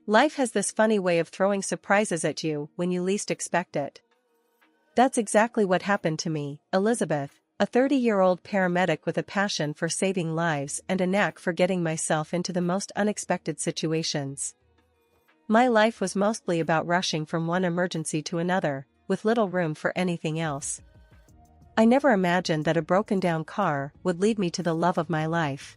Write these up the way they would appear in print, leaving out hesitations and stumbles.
Life has this funny way of throwing surprises at you when you least expect it. That's exactly what happened to me, Elizabeth, a 30-year-old paramedic with a passion for saving lives and a knack for getting myself into the most unexpected situations. My life was mostly about rushing from one emergency to another, with little room for anything else. I never imagined that a broken-down car would lead me to the love of my life.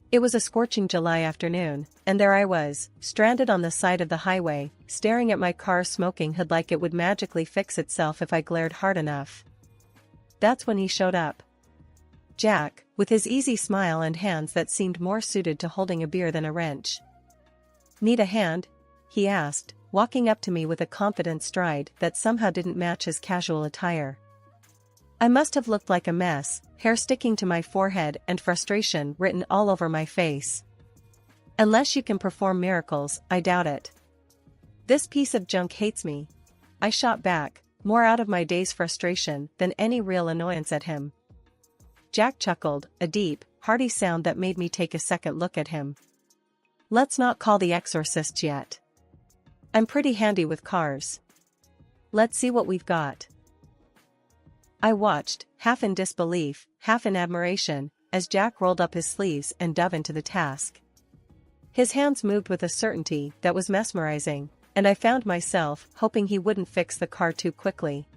It was a scorching July afternoon, and there I was, stranded on the side of the highway, staring at my car's smoking hood like it would magically fix itself if I glared hard enough. That's when he showed up. Jack, with his easy smile and hands that seemed more suited to holding a beer than a wrench. "Need a hand?" he asked, walking up to me with a confident stride that somehow didn't match his casual attire. I must have looked like a mess, hair sticking to my forehead and frustration written all over my face. "Unless you can perform miracles, I doubt it." "This piece of junk hates me," I shot back, more out of my day's frustration than any real annoyance at him. Jack chuckled, a deep, hearty sound that made me take a second look at him. "Let's not call the exorcist yet. I'm pretty handy with cars. Let's see what we've got." I watched, half in disbelief, half in admiration, as Jack rolled up his sleeves and dove into the task. His hands moved with a certainty that was mesmerizing, and I found myself hoping he wouldn't fix the car too quickly.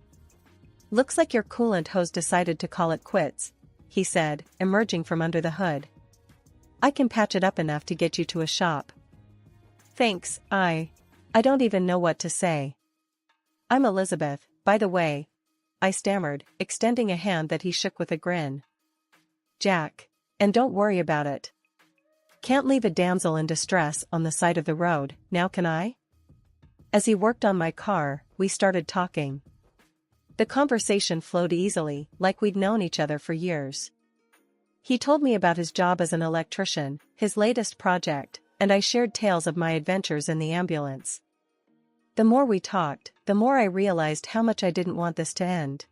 "Looks like your coolant hose decided to call it quits," he said, emerging from under the hood. "I can patch it up enough to get you to a shop." "Thanks, I don't even know what to say." "I'm Elizabeth, by the way," I stammered, extending a hand that he shook with a grin. "Jack. And don't worry about it. Can't leave a damsel in distress on the side of the road, now can I?" As he worked on my car, we started talking. The conversation flowed easily, like we'd known each other for years. He told me about his job as an electrician, his latest project, and I shared tales of my adventures in the ambulance. The more we talked, the more I realized how much I didn't want this to end.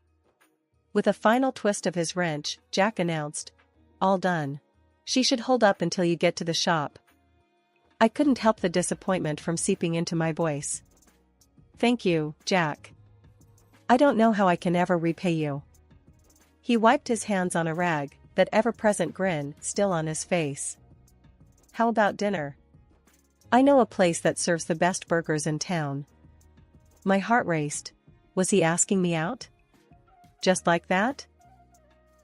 With a final twist of his wrench, Jack announced, "All done. She should hold up until you get to the shop." I couldn't help the disappointment from seeping into my voice. "Thank you, Jack. I don't know how I can ever repay you." He wiped his hands on a rag, that ever-present grin still on his face. "How about dinner? I know a place that serves the best burgers in town." My heart raced. Was he asking me out? Just like that?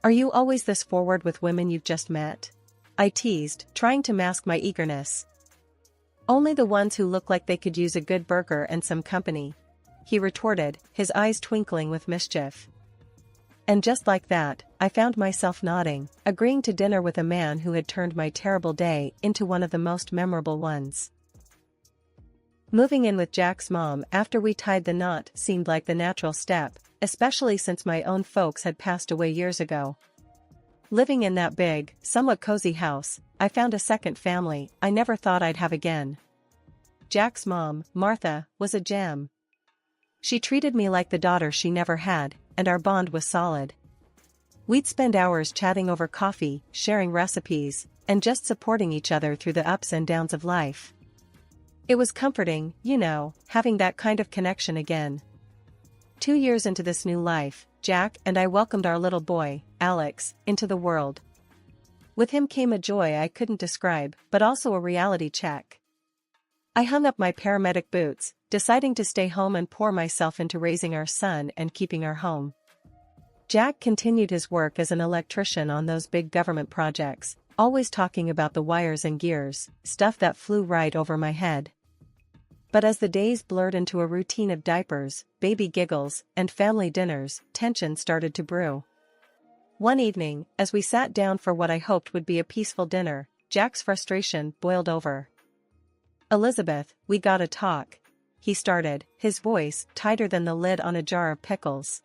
"Are you always this forward with women you've just met?" I teased, trying to mask my eagerness. "Only the ones who look like they could use a good burger and some company," he retorted, his eyes twinkling with mischief. And just like that, I found myself nodding, agreeing to dinner with a man who had turned my terrible day into one of the most memorable ones. Moving in with Jack's mom after we tied the knot seemed like the natural step, especially since my own folks had passed away years ago. Living in that big, somewhat cozy house, I found a second family I never thought I'd have again. Jack's mom, Martha, was a gem. She treated me like the daughter she never had, and our bond was solid. We'd spend hours chatting over coffee, sharing recipes, and just supporting each other through the ups and downs of life. It was comforting, having that kind of connection again. 2 years into this new life, Jack and I welcomed our little boy, Alex, into the world. With him came a joy I couldn't describe, but also a reality check. I hung up my paramedic boots, deciding to stay home and pour myself into raising our son and keeping our home. Jack continued his work as an electrician on those big government projects, always talking about the wires and gears, stuff that flew right over my head. But as the days blurred into a routine of diapers, baby giggles, and family dinners, tension started to brew. One evening, as we sat down for what I hoped would be a peaceful dinner, Jack's frustration boiled over. "Elizabeth, we gotta talk," he started, his voice tighter than the lid on a jar of pickles.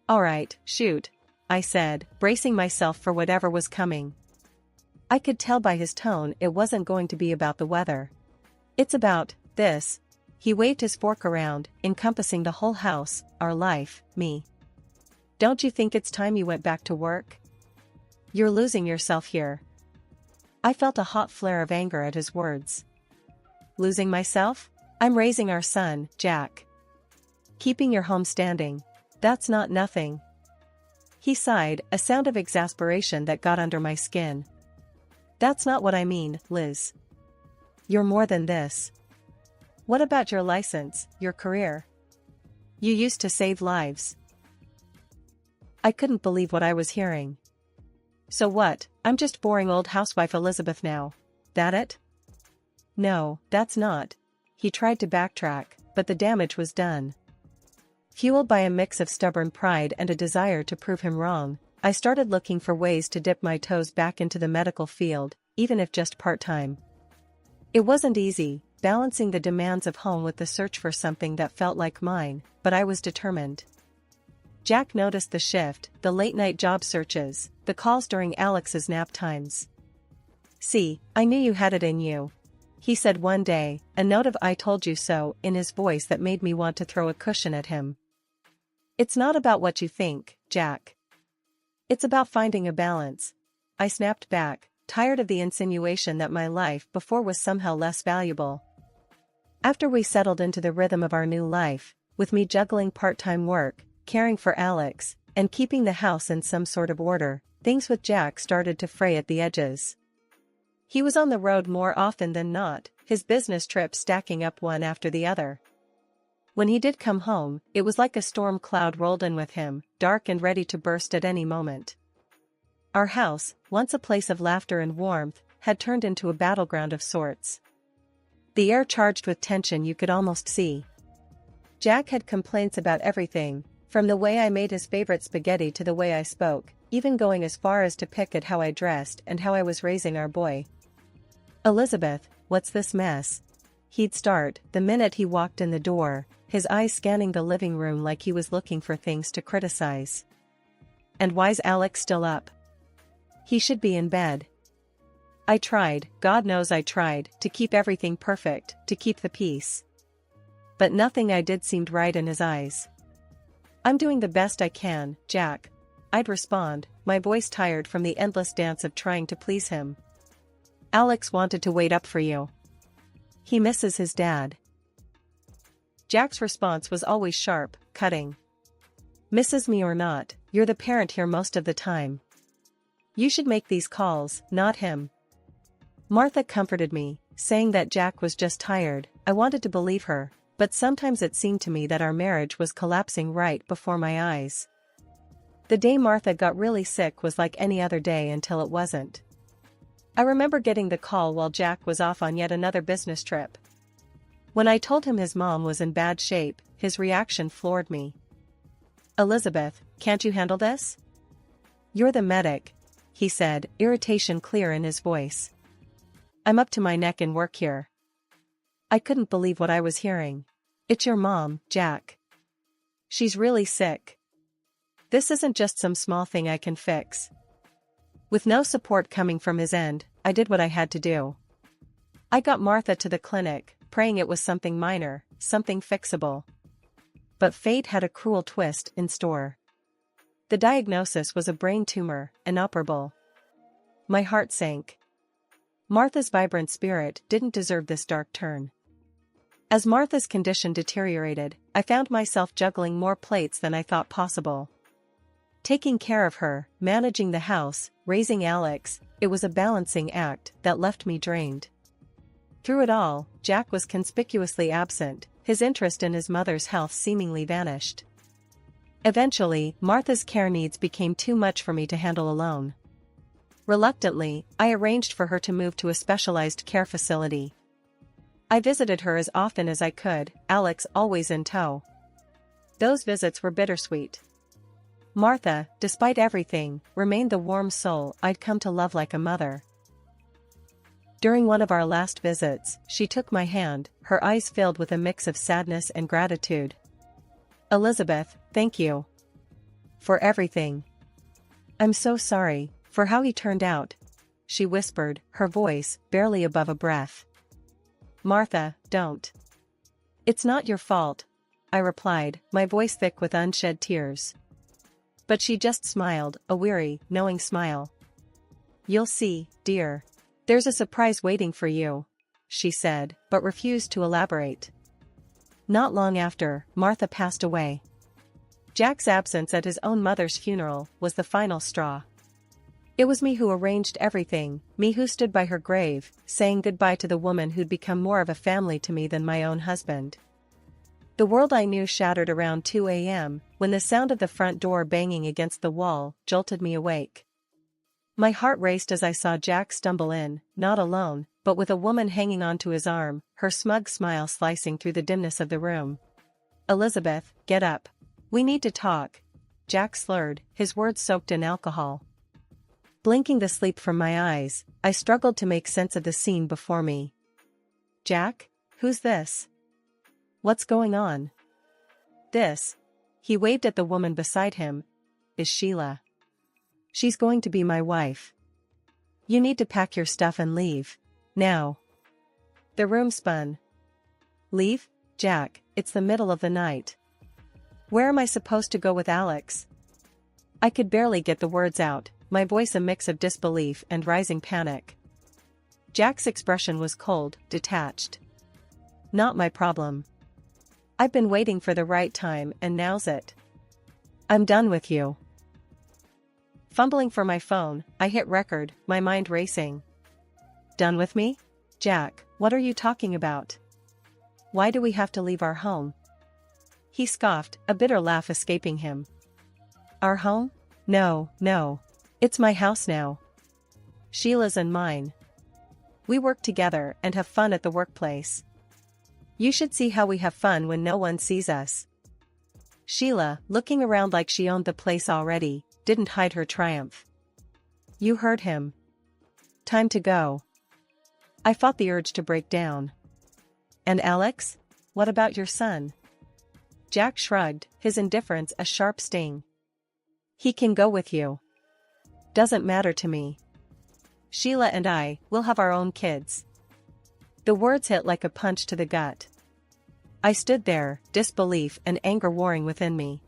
"All right, shoot," I said, bracing myself for whatever was coming. I could tell by his tone it wasn't going to be about the weather. "It's about this." He waved his fork around, encompassing the whole house, our life, me. "Don't you think it's time you went back to work? You're losing yourself here." I felt a hot flare of anger at his words. Losing myself? I'm raising our son, Jack. Keeping your home standing. That's not nothing. He sighed, a sound of exasperation that got under my skin. That's not what I mean, Liz. You're more than this. What about your license, your career? You used to save lives. I couldn't believe what I was hearing. So what, I'm just boring old housewife Elizabeth now. That it? No, that's not. He tried to backtrack, but the damage was done. Fueled by a mix of stubborn pride and a desire to prove him wrong, I started looking for ways to dip my toes back into the medical field, even if just part-time. It wasn't easy, balancing the demands of home with the search for something that felt like mine, but I was determined. Jack noticed the shift, the late-night job searches, the calls during Alex's nap times. "See, I knew you had it in you," he said one day, a note of "I told you so" in his voice that made me want to throw a cushion at him. "It's not about what you think, Jack. It's about finding a balance," I snapped back, tired of the insinuation that my life before was somehow less valuable. After we settled into the rhythm of our new life, with me juggling part-time work, caring for Alex, and keeping the house in some sort of order, things with Jack started to fray at the edges. He was on the road more often than not, his business trips stacking up one after the other. When he did come home, it was like a storm cloud rolled in with him, dark and ready to burst at any moment. Our house, once a place of laughter and warmth, had turned into a battleground of sorts. The air charged with tension you could almost see. Jack had complaints about everything, from the way I made his favorite spaghetti to the way I spoke, even going as far as to pick at how I dressed and how I was raising our boy. "Elizabeth, what's this mess?" He'd start, the minute he walked in the door, his eyes scanning the living room like he was looking for things to criticize. "And why's Alex still up? He should be in bed." I tried, God knows I tried, to keep everything perfect, to keep the peace. But nothing I did seemed right in his eyes. "I'm doing the best I can, Jack," I'd respond, my voice tired from the endless dance of trying to please him. "Alex wanted to wait up for you. He misses his dad." Jack's response was always sharp, cutting. "Misses me or not, you're the parent here most of the time. You should make these calls, not him." Martha comforted me, saying that Jack was just tired. I wanted to believe her, but sometimes it seemed to me that our marriage was collapsing right before my eyes. The day Martha got really sick was like any other day until it wasn't. I remember getting the call while Jack was off on yet another business trip. When I told him his mom was in bad shape, his reaction floored me. "Elizabeth, can't you handle this? You're the medic," he said, irritation clear in his voice. "I'm up to my neck in work here." I couldn't believe what I was hearing. "It's your mom, Jack. She's really sick. This isn't just some small thing I can fix." With no support coming from his end, I did what I had to do. I got Martha to the clinic, praying it was something minor, something fixable. But fate had a cruel twist in store. The diagnosis was a brain tumor, inoperable. My heart sank. Martha's vibrant spirit didn't deserve this dark turn. As Martha's condition deteriorated, I found myself juggling more plates than I thought possible. Taking care of her, managing the house, raising Alex, it was a balancing act that left me drained. Through it all, Jack was conspicuously absent, his interest in his mother's health seemingly vanished. Eventually, Martha's care needs became too much for me to handle alone. Reluctantly, I arranged for her to move to a specialized care facility. I visited her as often as I could, Alex always in tow. Those visits were bittersweet. Martha, despite everything, remained the warm soul I'd come to love like a mother. During one of our last visits, she took my hand, her eyes filled with a mix of sadness and gratitude. "Elizabeth, thank you for everything. I'm so sorry for how he turned out," she whispered, her voice barely above a breath. "Martha, don't. It's not your fault," I replied, my voice thick with unshed tears. But she just smiled, a weary, knowing smile. "You'll see, dear. There's a surprise waiting for you," she said, but refused to elaborate. Not long after, Martha passed away. Jack's absence at his own mother's funeral was the final straw. It was me who arranged everything, me who stood by her grave, saying goodbye to the woman who'd become more of a family to me than my own husband. The world I knew shattered around 2 a.m., when the sound of the front door banging against the wall jolted me awake. My heart raced as I saw Jack stumble in, not alone, but with a woman hanging onto his arm, her smug smile slicing through the dimness of the room. "Elizabeth, get up. We need to talk," Jack slurred, his words soaked in alcohol. Blinking the sleep from my eyes, I struggled to make sense of the scene before me. "Jack? Who's this? What's going on?" "This," he waved at the woman beside him, "is Sheila. She's going to be my wife. You need to pack your stuff and leave. Now." The room spun. "Leave? Jack, it's the middle of the night. Where am I supposed to go with Alex?" I could barely get the words out, my voice a mix of disbelief and rising panic. Jack's expression was cold, detached. "Not my problem. I've been waiting for the right time and now's it. I'm done with you." Fumbling for my phone, I hit record, my mind racing. "Done with me? Jack, what are you talking about? Why do we have to leave our home?" He scoffed, a bitter laugh escaping him. "Our home? No, no. It's my house now. Sheila's and mine. We work together and have fun at the workplace. You should see how we have fun when no one sees us." Sheila, looking around like she owned the place already, didn't hide her triumph. "You heard him. Time to go." I fought the urge to break down. "And Alex? What about your son?" Jack shrugged, his indifference a sharp sting. "He can go with you. Doesn't matter to me. Sheila and I will have our own kids." The words hit like a punch to the gut. I stood there, disbelief and anger warring within me.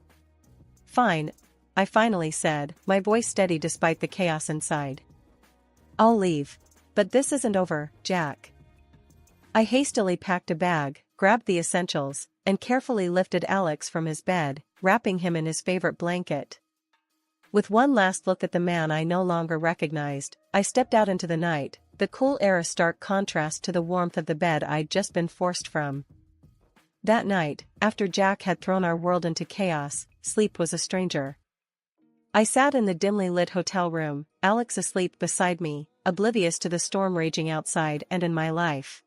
"Fine," I finally said, my voice steady despite the chaos inside. "I'll leave. But this isn't over, Jack." I hastily packed a bag, grabbed the essentials, and carefully lifted Alex from his bed, wrapping him in his favorite blanket. With one last look at the man I no longer recognized, I stepped out into the night, the cool air a stark contrast to the warmth of the bed I'd just been forced from. That night, after Jack had thrown our world into chaos, sleep was a stranger. I sat in the dimly lit hotel room, Alex asleep beside me, oblivious to the storm raging outside and in my life.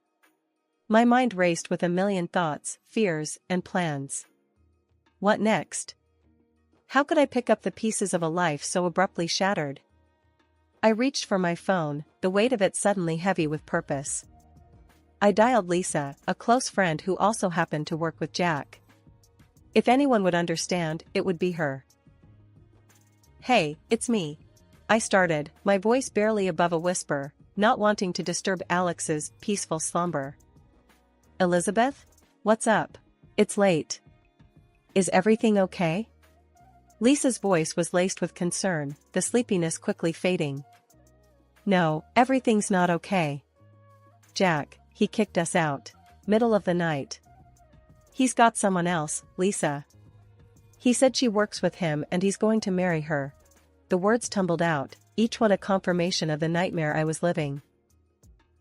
My mind raced with a million thoughts, fears, and plans. What next? How could I pick up the pieces of a life so abruptly shattered? I reached for my phone, the weight of it suddenly heavy with purpose. I dialed Lisa, a close friend who also happened to work with Jack. If anyone would understand, it would be her. "Hey, it's me," I started, my voice barely above a whisper, not wanting to disturb Alex's peaceful slumber. "Elizabeth? What's up? It's late. Is everything okay?" Lisa's voice was laced with concern, the sleepiness quickly fading. "No, everything's not okay. Jack, he kicked us out. Middle of the night. He's got someone else, Lisa. He said she works with him and he's going to marry her." The words tumbled out, each one a confirmation of the nightmare I was living.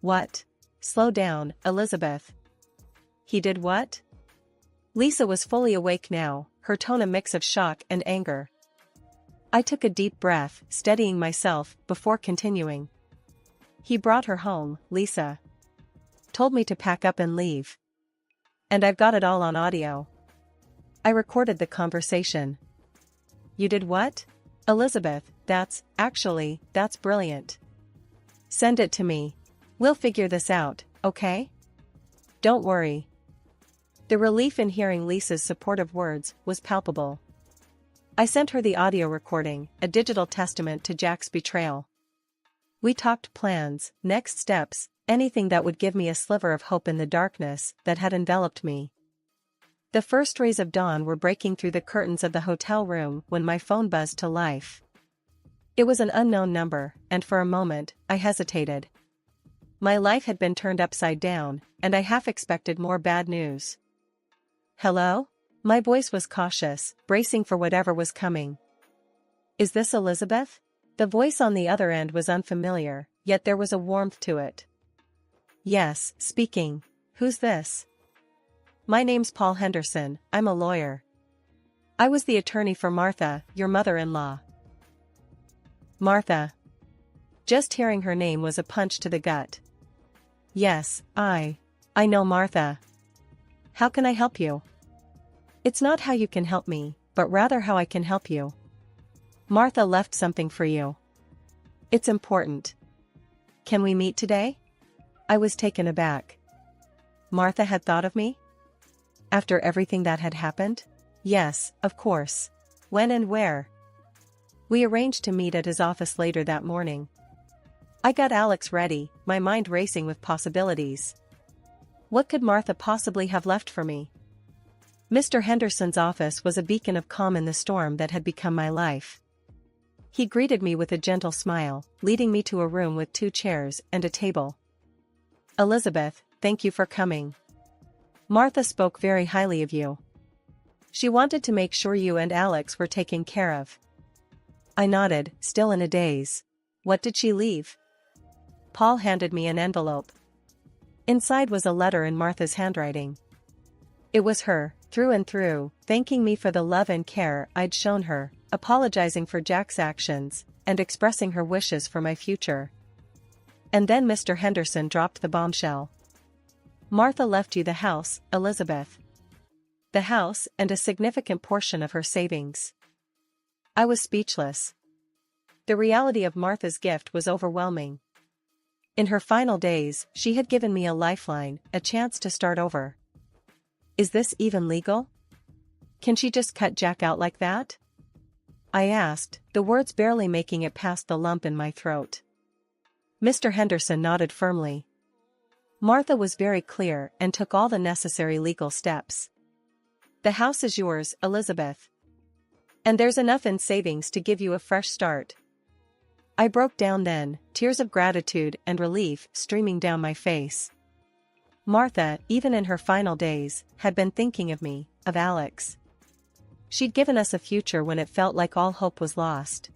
"What? Slow down, Elizabeth. He did what?" Lisa was fully awake now, her tone a mix of shock and anger. I took a deep breath, steadying myself, before continuing. "He brought her home, Lisa. Told me to pack up and leave. And I've got it all on audio. I recorded the conversation." "You did what?" "Elizabeth, that's brilliant. Send it to me. We'll figure this out, okay? Don't worry." The relief in hearing Lisa's supportive words was palpable. I sent her the audio recording, a digital testament to Jack's betrayal. We talked plans, next steps, anything that would give me a sliver of hope in the darkness that had enveloped me. The first rays of dawn were breaking through the curtains of the hotel room when my phone buzzed to life. It was an unknown number, and for a moment, I hesitated. My life had been turned upside down, and I half expected more bad news. "Hello?" My voice was cautious, bracing for whatever was coming. "Is this Elizabeth?" The voice on the other end was unfamiliar, yet there was a warmth to it. "Yes, speaking. Who's this?" "My name's Paul Henderson, I'm a lawyer. I was the attorney for Martha, your mother-in-law." Martha. Just hearing her name was a punch to the gut. "Yes, I know Martha. How can I help you?" "It's not how you can help me, but rather how I can help you. Martha left something for you. It's important. Can we meet today?" I was taken aback. Martha had thought of me? After everything that had happened? Yes, of course. When and where? We arranged to meet at his office later that morning. I got Alex ready, my mind racing with possibilities. What could Martha possibly have left for me? Mr. Henderson's office was a beacon of calm in the storm that had become my life. He greeted me with a gentle smile, leading me to a room with 2 chairs and a table. "Elizabeth, thank you for coming. Martha spoke very highly of you. She wanted to make sure you and Alex were taken care of." I nodded, still in a daze. "What did she leave?" Paul handed me an envelope. Inside was a letter in Martha's handwriting. It was her, through and through, thanking me for the love and care I'd shown her, apologizing for Jack's actions, and expressing her wishes for my future. And then Mr. Henderson dropped the bombshell. "Martha left you the house, Elizabeth. The house and a significant portion of her savings." I was speechless. The reality of Martha's gift was overwhelming. In her final days, she had given me a lifeline, a chance to start over. Is this even legal? Can she just cut Jack out like that? I asked, the words barely making it past the lump in my throat. Mr. Henderson nodded firmly. Martha was very clear and took all the necessary legal steps. "The house is yours, Elizabeth. And there's enough in savings to give you a fresh start." I broke down then, tears of gratitude and relief streaming down my face. Martha, even in her final days, had been thinking of me, of Alex. She'd given us a future when it felt like all hope was lost.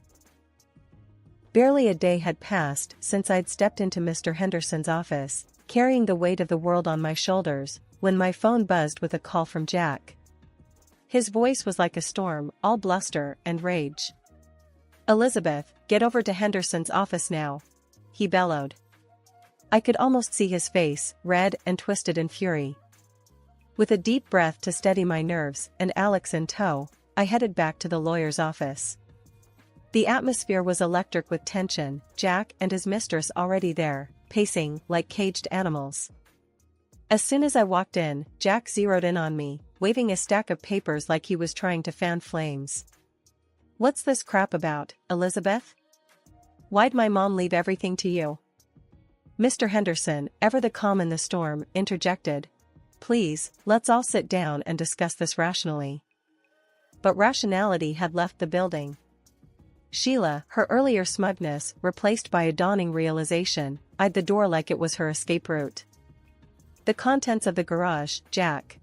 Barely a day had passed since I'd stepped into Mr. Henderson's office, carrying the weight of the world on my shoulders, when my phone buzzed with a call from Jack. His voice was like a storm, all bluster and rage. "Elizabeth, get over to Henderson's office now," he bellowed. I could almost see his face, red and twisted in fury. With a deep breath to steady my nerves and Alex in tow, I headed back to the lawyer's office. The atmosphere was electric with tension, Jack and his mistress already there, pacing like caged animals. As soon as I walked in, Jack zeroed in on me, waving a stack of papers like he was trying to fan flames. "What's this crap about, Elizabeth? Why'd my mom leave everything to you?" Mr. Henderson, ever the calm in the storm, interjected. "Please, let's all sit down and discuss this rationally." But rationality had left the building. Sheila, her earlier smugness replaced by a dawning realization, eyed the door like it was her escape route. "The contents of the garage, Jack.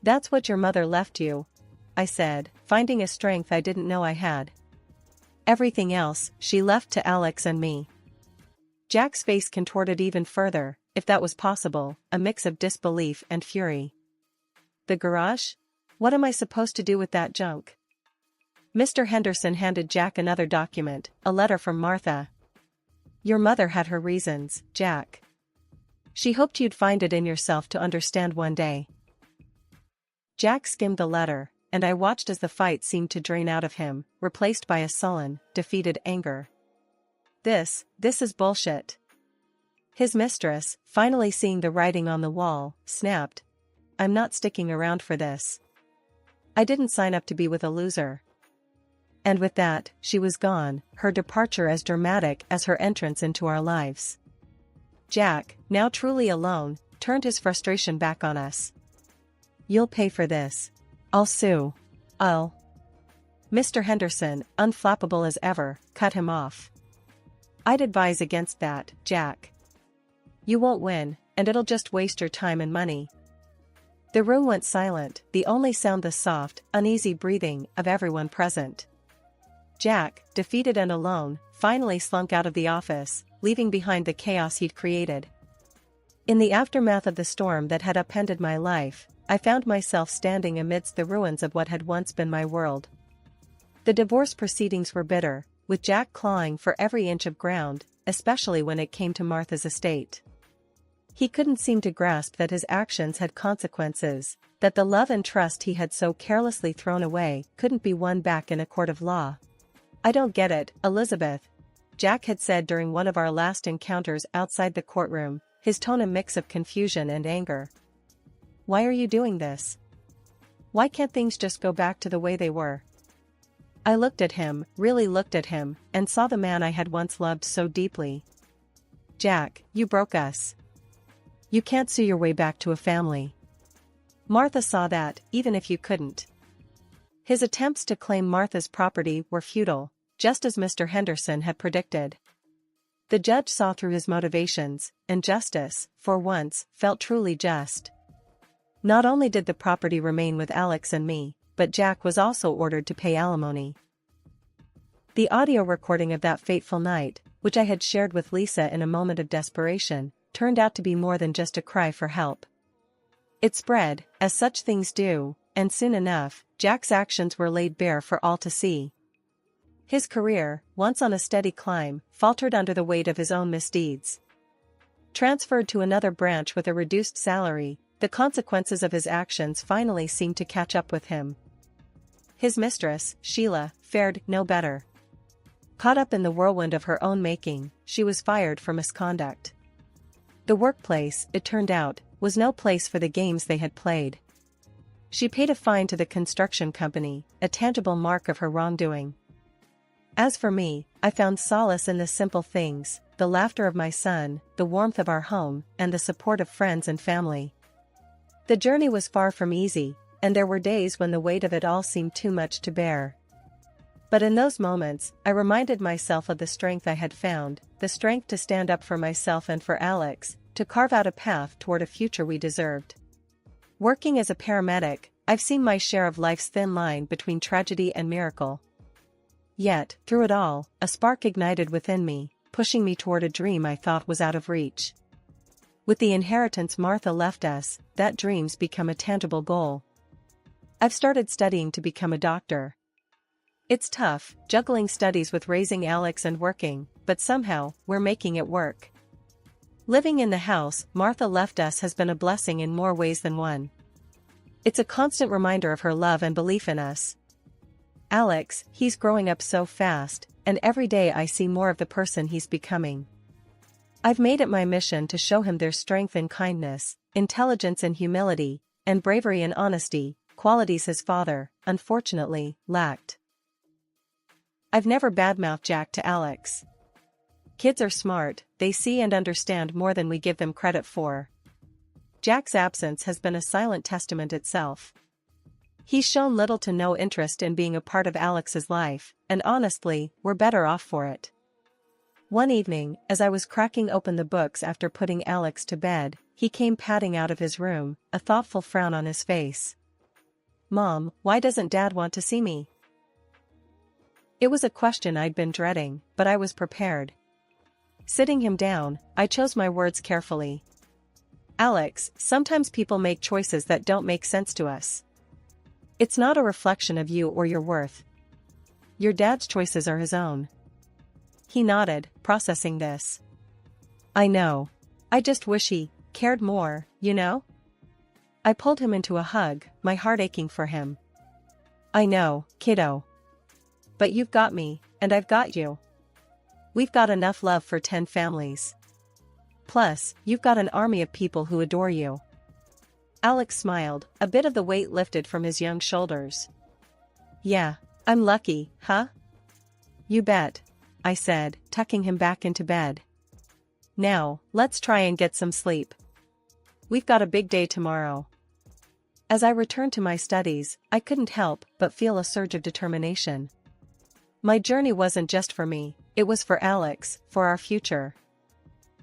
That's what your mother left you," I said, finding a strength I didn't know I had. "Everything else, she left to Alex and me." Jack's face contorted even further, if that was possible, a mix of disbelief and fury. "The garage? What am I supposed to do with that junk?" Mr. Henderson handed Jack another document, a letter from Martha. "Your mother had her reasons, Jack. She hoped you'd find it in yourself to understand one day." Jack skimmed the letter, and I watched as the fight seemed to drain out of him, replaced by a sullen, defeated anger. This is bullshit." His mistress, finally seeing the writing on the wall, snapped. "I'm not sticking around for this. I didn't sign up to be with a loser." And with that, she was gone, her departure as dramatic as her entrance into our lives. Jack, now truly alone, turned his frustration back on us. "You'll pay for this. I'll sue. I'll—" Mr. Henderson, unflappable as ever, cut him off. "I'd advise against that, Jack. You won't win, and it'll just waste your time and money." The room went silent, the only sound the soft, uneasy breathing of everyone present. Jack, defeated and alone, finally slunk out of the office, leaving behind the chaos he'd created. In the aftermath of the storm that had upended my life, I found myself standing amidst the ruins of what had once been my world. The divorce proceedings were bitter, with Jack clawing for every inch of ground, especially when it came to Martha's estate. He couldn't seem to grasp that his actions had consequences, that the love and trust he had so carelessly thrown away couldn't be won back in a court of law. "I don't get it, Elizabeth," Jack had said during one of our last encounters outside the courtroom, his tone a mix of confusion and anger. "Why are you doing this? Why can't things just go back to the way they were?" I looked at him, really looked at him, and saw the man I had once loved so deeply. "Jack, you broke us. You can't sue your way back to a family. Martha saw that, even if you couldn't." His attempts to claim Martha's property were futile, just as Mr. Henderson had predicted. The judge saw through his motivations, and justice, for once, felt truly just. Not only did the property remain with Alex and me, but Jack was also ordered to pay alimony. The audio recording of that fateful night, which I had shared with Lisa in a moment of desperation, turned out to be more than just a cry for help. It spread, as such things do, and soon enough, Jack's actions were laid bare for all to see. His career, once on a steady climb, faltered under the weight of his own misdeeds. Transferred to another branch with a reduced salary, the consequences of his actions finally seemed to catch up with him. His mistress, Sheila, fared no better. Caught up in the whirlwind of her own making, she was fired for misconduct. The workplace, it turned out, was no place for the games they had played. She paid a fine to the construction company, a tangible mark of her wrongdoing. As for me, I found solace in the simple things, the laughter of my son, the warmth of our home, and the support of friends and family. The journey was far from easy, and there were days when the weight of it all seemed too much to bear. But in those moments, I reminded myself of the strength I had found, the strength to stand up for myself and for Alex, to carve out a path toward a future we deserved. Working as a paramedic, I've seen my share of life's thin line between tragedy and miracle. Yet, through it all, a spark ignited within me, pushing me toward a dream I thought was out of reach. With the inheritance Martha left us, that dream's become a tangible goal. I've started studying to become a doctor. It's tough, juggling studies with raising Alex and working, but somehow, we're making it work. Living in the house Martha left us has been a blessing in more ways than one. It's a constant reminder of her love and belief in us. Alex, he's growing up so fast, and every day I see more of the person he's becoming. I've made it my mission to show him there's strength in kindness, intelligence and humility, and bravery and honesty, qualities his father, unfortunately, lacked. I've never badmouthed Jack to Alex. Kids are smart, they see and understand more than we give them credit for. Jack's absence has been a silent testament itself. He's shown little to no interest in being a part of Alex's life, and honestly, we're better off for it. One evening, as I was cracking open the books after putting Alex to bed, he came padding out of his room, a thoughtful frown on his face. "Mom, why doesn't Dad want to see me?" It was a question I'd been dreading, but I was prepared. Sitting him down, I chose my words carefully. "Alex, sometimes people make choices that don't make sense to us. It's not a reflection of you or your worth. Your dad's choices are his own." He nodded, processing this. "I know. I just wish he cared more, you know?" I pulled him into a hug, my heart aching for him. "I know, kiddo. But you've got me, and I've got you. We've got enough love for 10 families. Plus, you've got an army of people who adore you." Alex smiled, a bit of the weight lifted from his young shoulders. "Yeah, I'm lucky, huh?" "You bet," I said, tucking him back into bed. "Now, let's try and get some sleep. We've got a big day tomorrow." As I returned to my studies, I couldn't help but feel a surge of determination. My journey wasn't just for me, it was for Alex, for our future.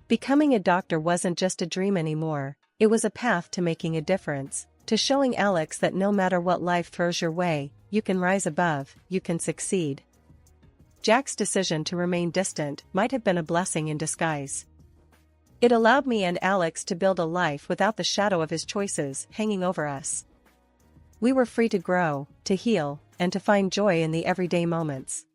Becoming a doctor wasn't just a dream anymore, it was a path to making a difference, to showing Alex that no matter what life throws your way, you can rise above, you can succeed. Jack's decision to remain distant might have been a blessing in disguise. It allowed me and Alex to build a life without the shadow of his choices hanging over us. We were free to grow, to heal, and to find joy in the everyday moments.